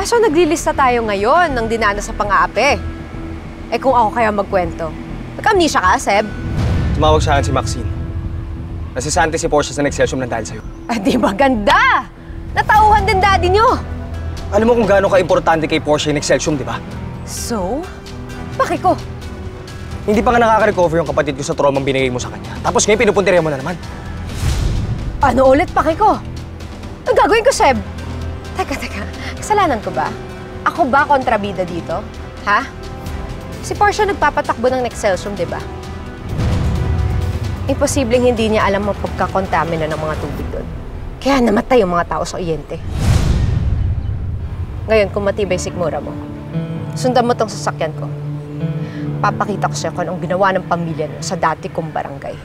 So naglilista tayo ngayon ng dinana sa pang-aapi. Eh kung ako kaya magkwento, nag-amnesia ka, Seb? Tumawag sa akin si Maxine. Nasisante si Portia sa Nexcelsior ng dahil sa'yo. Di ba ganda? Natauhan din daddy nyo. Alam mo kung gaano ka-importante kay Portia yung Nexcelsior, di ba? So? Bakit ko? Hindi pa nga nakaka-recover yung kapatid ko sa traumang binigay mo sa kanya. Tapos ngayon pinupuntirya mo na naman. Ano ulit, paki ko? Ang gagawin ko, Seb? Teka, kasalanan ko ba? Ako ba kontrabida dito? Ha? Si Portia nagpapatakbo ng Nexcelsior, di ba? Imposibleng hindi niya alam ang pagkakontamina ng mga tubig doon. Kaya namatay yung mga tao sa Oriente. Ngayon, kung matibay sikmura mo, sundan mo tong sasakyan ko. Papakita ko sa'yo kung anong ginawa ng pamilya niya sa dati kong barangay.